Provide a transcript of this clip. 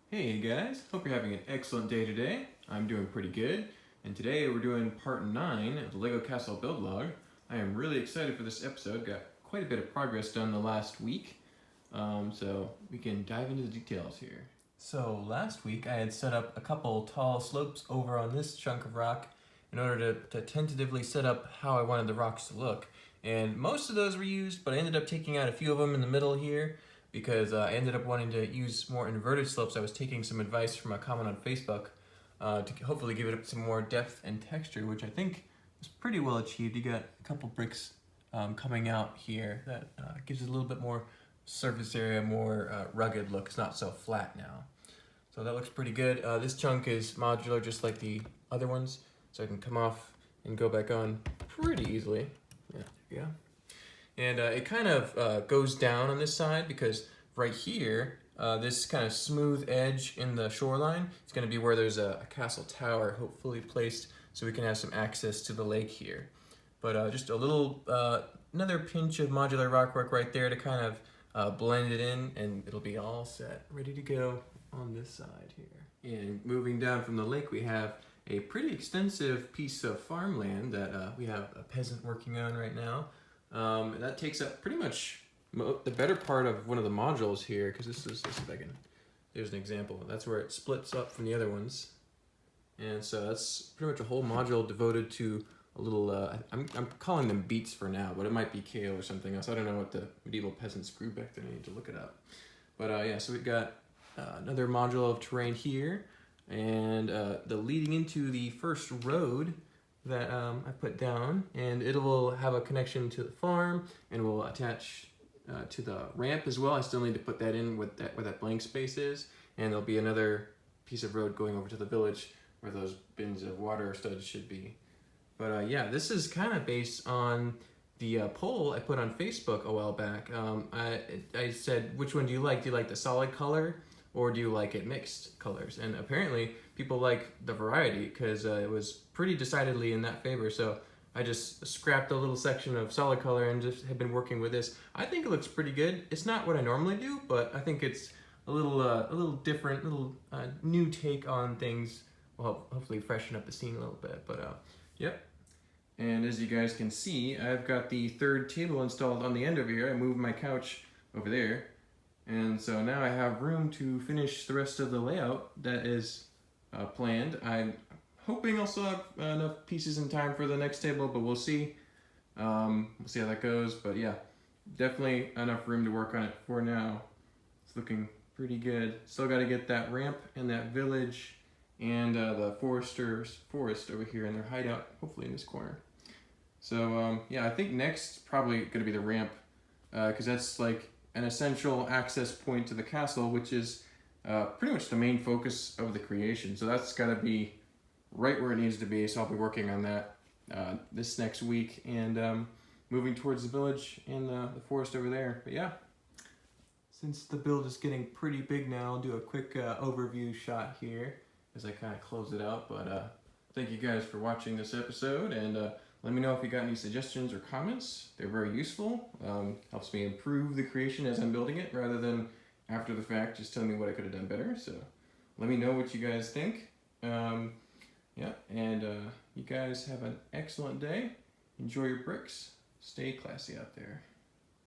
Hey guys, hope you're having an excellent day today. I'm doing pretty good, and today we're doing part 9 of the Lego Castle build log. I am really excited for this episode. Got quite a bit of progress done the last week, so we can dive into the details here. So last week I had set up a couple tall slopes over on this chunk of rock in order to tentatively set up how I wanted the rocks to look. And most of those were used, but I ended up taking out a few of them in the middle here because I ended up wanting to use more inverted slopes. I was taking some advice from a comment on Facebook to hopefully give it some more depth and texture, which I think was pretty well achieved. You got a couple bricks coming out here that gives it a little bit more surface area, more rugged look. It's not so flat now. So that looks pretty good. This chunk is modular just like the other ones, so I can come off and go back on pretty easily. Yeah, there you go. And it kind of goes down on this side because right here, this kind of smooth edge in the shoreline is going to be where there's a castle tower hopefully placed so we can have some access to the lake here. But just a little, another pinch of modular rockwork right there to kind of blend it in, and it'll be all set, ready to go on this side here. And moving down from the lake, we have a pretty extensive piece of farmland that we have a peasant working on right now. That takes up pretty much the better part of one of the modules here, because this is, if I can, there's an example. That's where it splits up from the other ones. And so that's pretty much a whole module devoted to a little, I'm calling them beets for now, but it might be kale or something else. I don't know what the medieval peasants grew back then. I need to look it up. But yeah, so we've got another module of terrain here, and the leading into the first road that I put down, and it will have a connection to the farm and will attach to the ramp as well. I still need to put that in with where that blank space is, and there'll be another piece of road going over to the village where those bins of water studs should be. But yeah, this is kind of based on the poll I put on Facebook a while back. I said, which one do you like? Do you like the solid color, or do you like it mixed colors? And apparently people like the variety because it was pretty decidedly in that favor. So I just scrapped a little section of solid color and just have been working with this. I think it looks pretty good. It's not what I normally do, but I think it's a little different, little new take on things. Will hopefully freshen up the scene a little bit. But yep. And as you guys can see, I've got the third table installed on the end over here. I moved my couch over there. And so now I have room to finish the rest of the layout that is planned. I'm hoping I'll still have enough pieces in time for the next table, but we'll see. We'll see how that goes. But yeah, definitely enough room to work on it for now. It's looking pretty good. Still got to get that ramp and that village and the forest over here in their hideout, hopefully in this corner. So yeah, I think next probably going to be the ramp because that's like an essential access point to the castle, which is pretty much the main focus of the creation. So that's got to be right where it needs to be. So I'll be working on that this next week and moving towards the village and the forest over there. But yeah, since the build is getting pretty big now, I'll do a quick overview shot here as I kind of close it out. But thank you guys for watching this episode, and let me know if you got any suggestions or comments. They're very useful. Helps me improve the creation as I'm building it rather than after the fact just telling me what I could have done better. So let me know what you guys think. Yeah, and you guys have an excellent day. Enjoy your bricks. Stay classy out there.